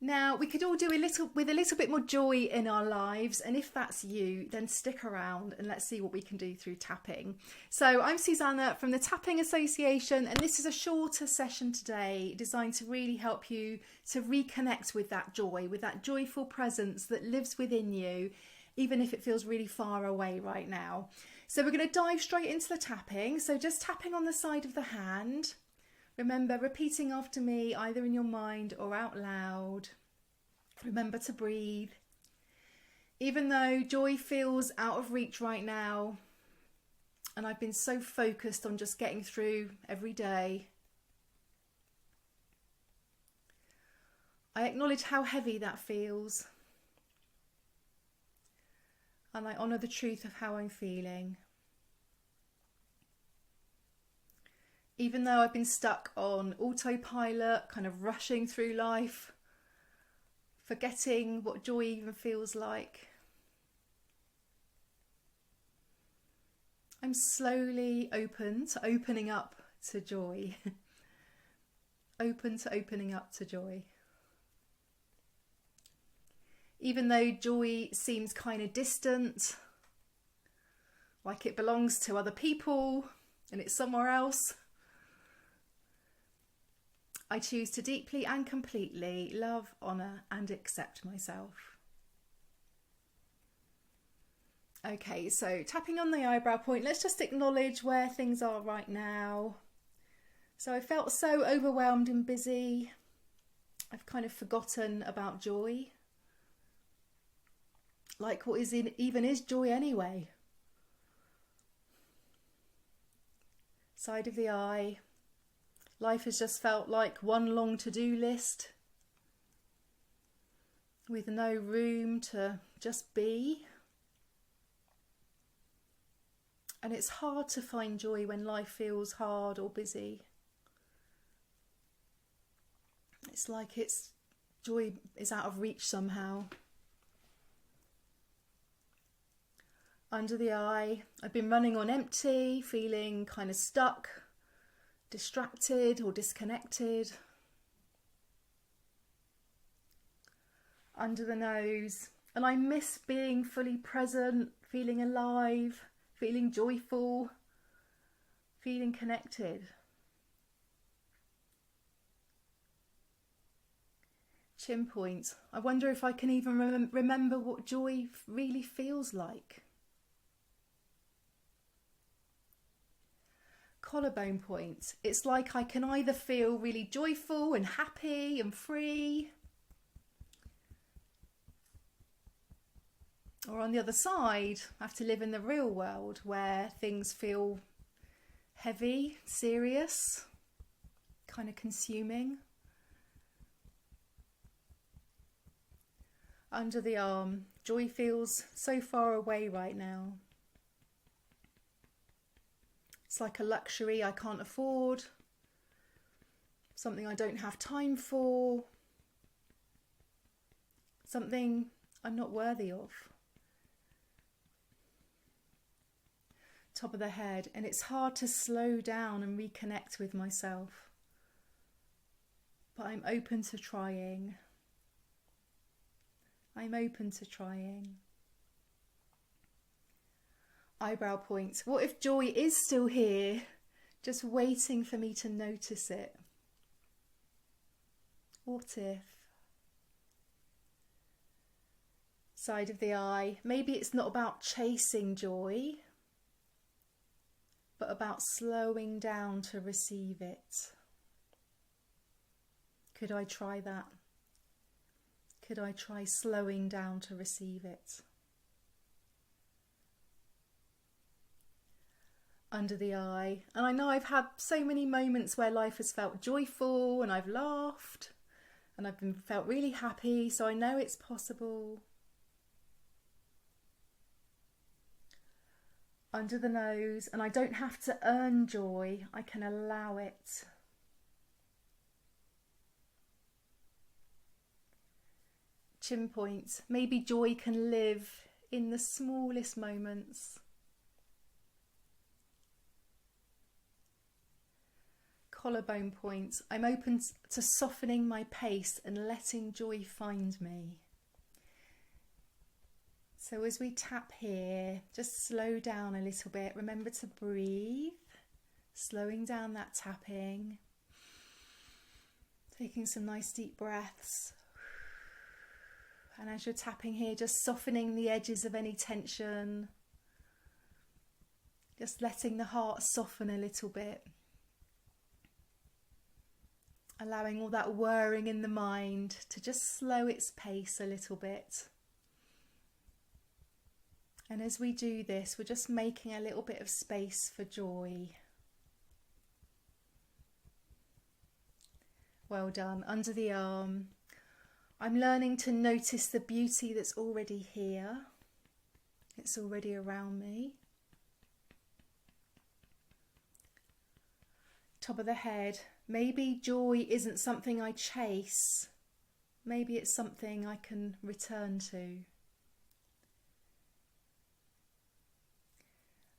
Now, we could all do with a little bit more joy in our lives, and if that's you, then stick around and let's see what we can do through tapping. So I'm Suzannah from the Tapping Association, and this is a shorter session today designed to really help you to reconnect with that joy, with that joyful presence that lives within you, even if it feels really far away right now. So we're going to dive straight into the tapping. So just tapping on the side of the hand. Remember, repeating after me, either in your mind or out loud. Remember to breathe. Even though joy feels out of reach right now, and I've been so focused on just getting through every day, I acknowledge how heavy that feels. And I honour the truth of how I'm feeling. Even though I've been stuck on autopilot, kind of rushing through life, forgetting what joy even feels like, I'm slowly open to opening up to joy. Open to opening up to joy. Even though joy seems kind of distant, like it belongs to other people and it's somewhere else, I choose to deeply and completely love, honour and accept myself. Okay, so tapping on the eyebrow point, let's just acknowledge where things are right now. So I felt so overwhelmed and busy. I've kind of forgotten about joy. Like, what even is joy anyway? Side of the eye. Life has just felt like one long to-do list with no room to just be. And it's hard to find joy when life feels hard or busy. It's like joy is out of reach somehow. Under the eye, I've been running on empty, feeling kind of stuck, distracted or disconnected. Under the nose, and I miss being fully present, feeling alive, feeling joyful, feeling connected. Chin point, I wonder if I can even remember what joy really feels like. Collarbone point, it's like I can either feel really joyful and happy and free, or on the other side, I have to live in the real world where things feel heavy, serious, kind of consuming. Under the arm, joy feels so far away right now. It's like a luxury I can't afford, something I don't have time for, something I'm not worthy of. Top of the head, and it's hard to slow down and reconnect with myself. But I'm open to trying. I'm open to trying. Eyebrow point. What if joy is still here, just waiting for me to notice it? What if? Side of the eye. Maybe it's not about chasing joy, but about slowing down to receive it. Could I try that? Could I try slowing down to receive it? Under the eye. And I know I've had so many moments where life has felt joyful and I've laughed and I've felt really happy, so I know it's possible. Under the nose, and I don't have to earn joy, I can allow it. Chin point. Maybe joy can live in the smallest moments. collarbone point. I'm open to softening my pace and letting joy find me. So as we tap here, just slow down a little bit. Remember to breathe, slowing down that tapping. Taking some nice deep breaths. And as you're tapping here, just softening the edges of any tension. Just letting the heart soften a little bit. Allowing all that whirring in the mind to just slow its pace a little bit. And as we do this, we're just making a little bit of space for joy. Well done. Under the arm. I'm learning to notice the beauty that's already here. It's already around me. Top of the head. Maybe joy isn't something I chase. Maybe it's something I can return to.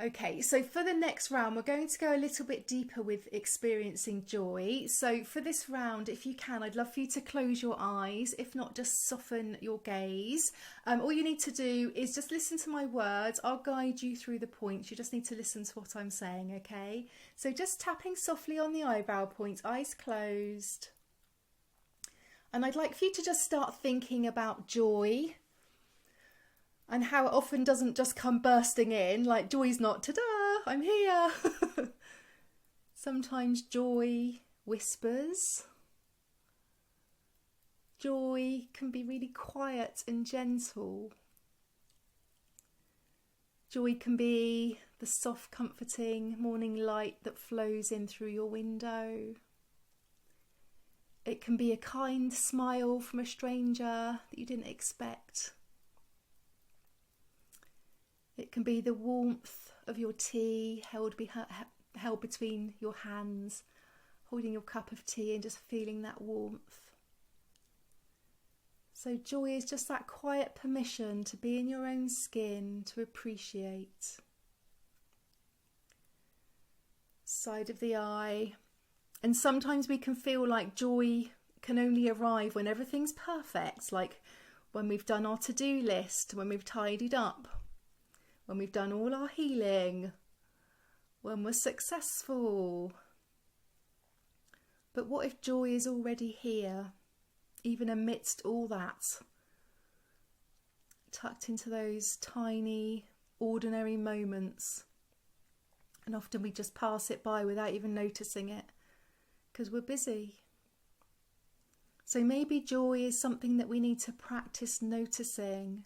Okay, so for the next round, we're going to go a little bit deeper with experiencing joy. So for this round, if you can, I'd love for you to close your eyes. If not, just soften your gaze. All you need to do is just listen to my words. I'll guide you through the points. You just need to listen to what I'm saying, okay? So just tapping softly on the eyebrow point, eyes closed. And I'd like for you to just start thinking about joy. And how it often doesn't just come bursting in, like joy's not, ta-da, I'm here. Sometimes joy whispers. Joy can be really quiet and gentle. Joy can be the soft, comforting morning light that flows in through your window. It can be a kind smile from a stranger that you didn't expect. It can be the warmth of your tea held between your hands, holding your cup of tea and just feeling that warmth. So joy is just that quiet permission to be in your own skin, to appreciate. Side of the eye. And sometimes we can feel like joy can only arrive when everything's perfect, like when we've done our to-do list, when we've tidied up. When we've done all our healing, when we're successful. But what if joy is already here, even amidst all that? Tucked into those tiny, ordinary moments. And often we just pass it by without even noticing it, because we're busy. So maybe joy is something that we need to practice noticing.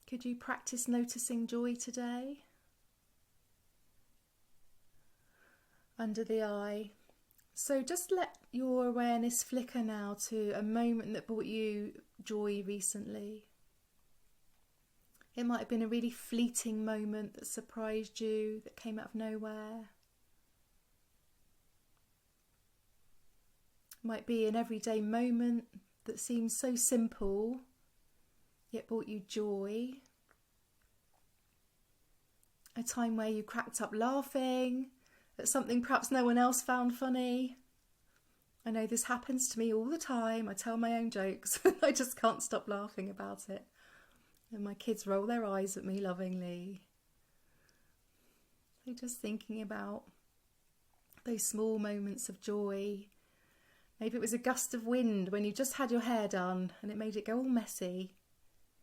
Could you practice noticing joy today? Under the eye. So just let your awareness flicker now to a moment that brought you joy recently. It might have been a really fleeting moment that surprised you, that came out of nowhere. It might be an everyday moment that seems so simple, yet brought you joy. A time where you cracked up laughing at something perhaps no one else found funny. I know this happens to me all the time. I tell my own jokes. I just can't stop laughing about it. And my kids roll their eyes at me lovingly. So just thinking about those small moments of joy. Maybe it was a gust of wind when you just had your hair done and it made it go all messy.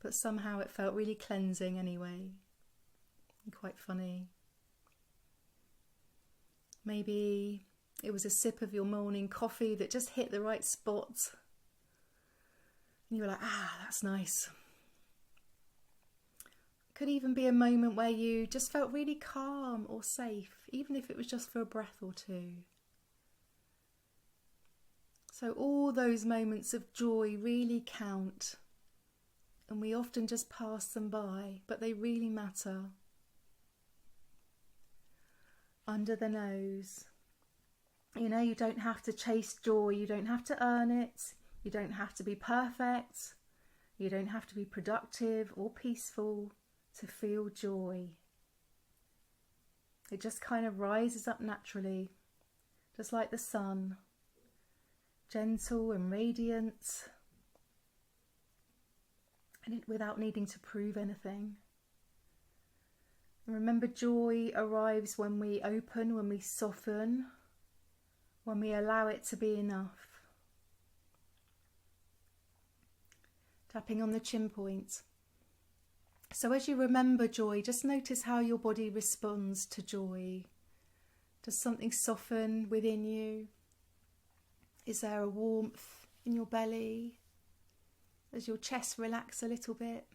But somehow it felt really cleansing anyway. And quite funny. Maybe it was a sip of your morning coffee that just hit the right spot. And you were like, that's nice. Could even be a moment where you just felt really calm or safe, even if it was just for a breath or two. So all those moments of joy really count. And we often just pass them by, but they really matter. Under the nose. You know, you don't have to chase joy. You don't have to earn it. You don't have to be perfect. You don't have to be productive or peaceful to feel joy. It just kind of rises up naturally, just like the sun, gentle and radiant, and without needing to prove anything. And remember, joy arrives when we open, when we soften, when we allow it to be enough. Tapping on the chin point. So as you remember joy, just notice how your body responds to joy. Does something soften within you? Is there a warmth in your belly? Does your chest relax a little bit?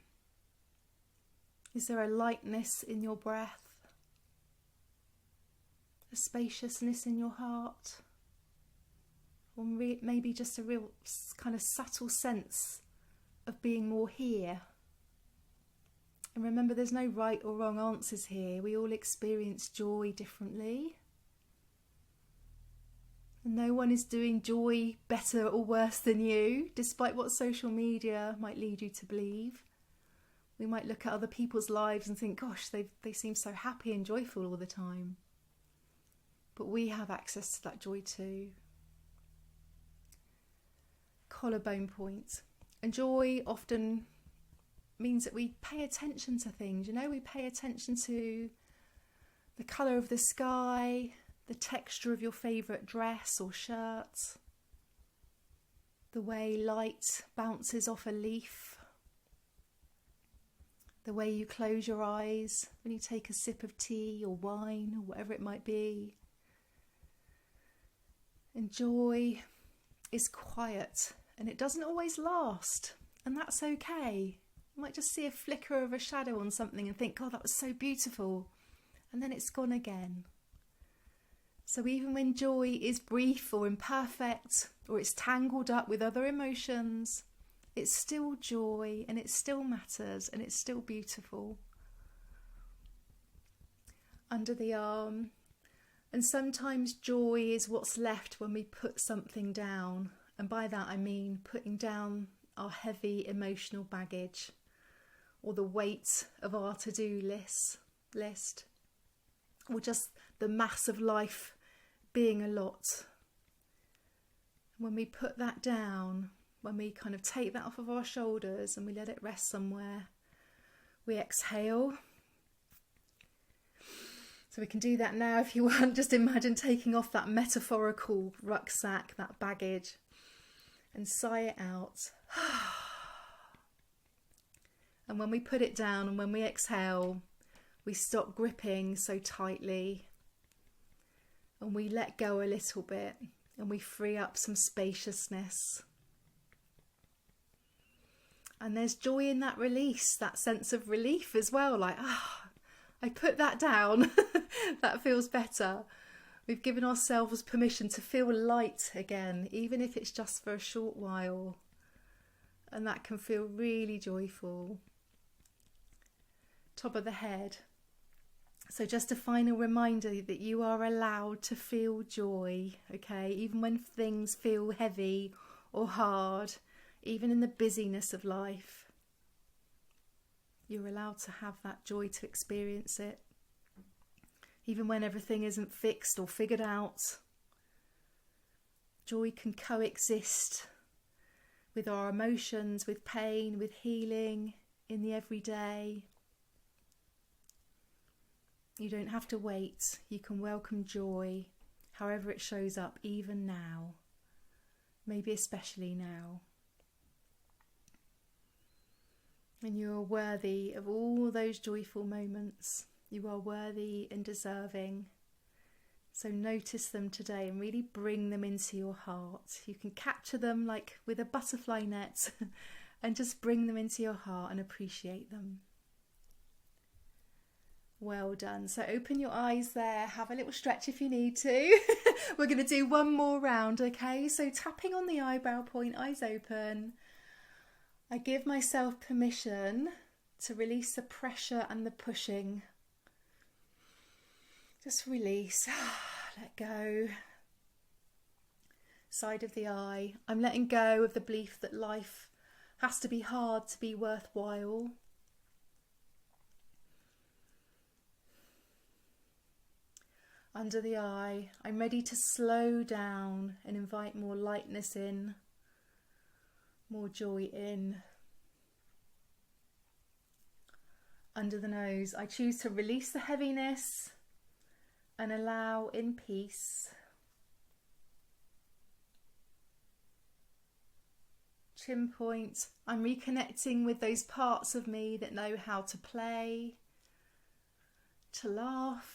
Is there a lightness in your breath? A spaciousness in your heart? Or maybe just a real kind of subtle sense of being more here? And remember, there's no right or wrong answers here. We all experience joy differently. And no one is doing joy better or worse than you, despite what social media might lead you to believe. We might look at other people's lives and think, gosh, they seem so happy and joyful all the time. But we have access to that joy too. Collarbone point. And joy often means that we pay attention to things. You know, we pay attention to the colour of the sky, the texture of your favourite dress or shirt, the way light bounces off a leaf, the way you close your eyes when you take a sip of tea or wine or whatever it might be. And joy is quiet, and it doesn't always last, and that's okay. You might just see a flicker of a shadow on something and think, oh, that was so beautiful, and then it's gone again. So even when joy is brief or imperfect, or it's tangled up with other emotions, it's still joy, and it still matters, and it's still beautiful. Under the arm. And sometimes joy is what's left when we put something down. And by that I mean putting down our heavy emotional baggage, or the weight of our to-do list, or just the mass of life being a lot. When we put that down, when we kind of take that off of our shoulders and we let it rest somewhere, we exhale. So we can do that now if you want. Just imagine taking off that metaphorical rucksack, that baggage, and sigh it out. And when we put it down and when we exhale, we stop gripping so tightly, and we let go a little bit, and we free up some spaciousness. And there's joy in that release, that sense of relief as well, like, I put that down. That feels better. We've given ourselves permission to feel light again, even if it's just for a short while. And that can feel really joyful. Top of the head. So just a final reminder that you are allowed to feel joy, okay? Even when things feel heavy or hard, even in the busyness of life. You're allowed to have that joy, to experience it. Even when everything isn't fixed or figured out. Joy can coexist with our emotions, with pain, with healing, in the everyday. You don't have to wait. You can welcome joy, however it shows up, even now. Maybe especially now. And you are worthy of all those joyful moments. You are worthy and deserving. So notice them today and really bring them into your heart. You can capture them like with a butterfly net and just bring them into your heart and appreciate them. Well done. So open your eyes there. Have a little stretch if you need to. We're going to do one more round, okay? So tapping on the eyebrow point, eyes open. I give myself permission to release the pressure and the pushing. Just release, let go. Side of the eye. I'm letting go of the belief that life has to be hard to be worthwhile. under the eye. I'm ready to slow down and invite more lightness in, more joy in. Under the nose, I choose to release the heaviness and allow in peace. Chin point, I'm reconnecting with those parts of me that know how to play, to laugh,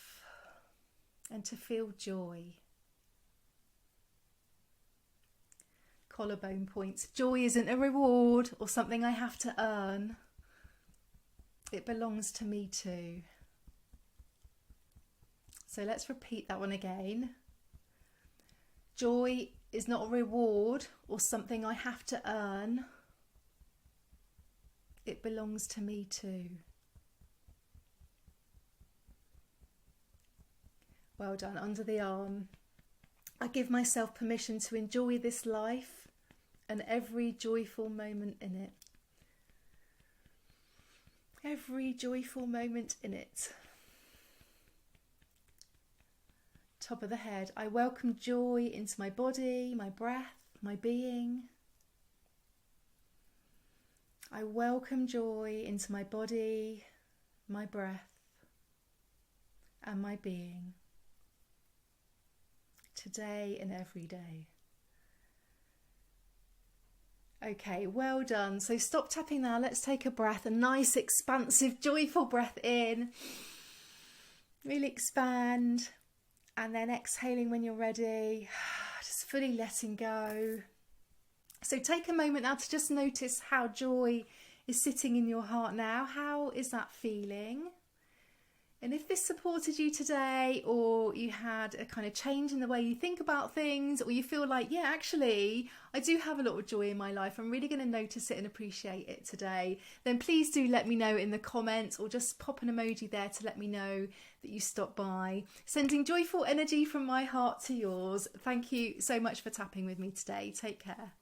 and to feel joy. Collarbone point, joy isn't a reward or something I have to earn. It belongs to me too. So let's repeat that one again. Joy is not a reward or something I have to earn. It belongs to me too. Well done. Under the arm. I give myself permission to enjoy this life and every joyful moment in it. Every joyful moment in it. Top of the head, I welcome joy into my body, my breath, my being. I welcome joy into my body, my breath, and my being. Today and every day. Okay, well done. So stop tapping now. Let's take a breath, a nice, expansive, joyful breath in. Really expand. And then exhaling when you're ready, just fully letting go. So take a moment now to just notice how joy is sitting in your heart now. How is that feeling? And if this supported you today, or you had a kind of change in the way you think about things, or you feel like, yeah, actually, I do have a lot of joy in my life, I'm really going to notice it and appreciate it today, then please do let me know in the comments, or just pop an emoji there to let me know that you stopped by. Sending joyful energy from my heart to yours. Thank you so much for tapping with me today. Take care.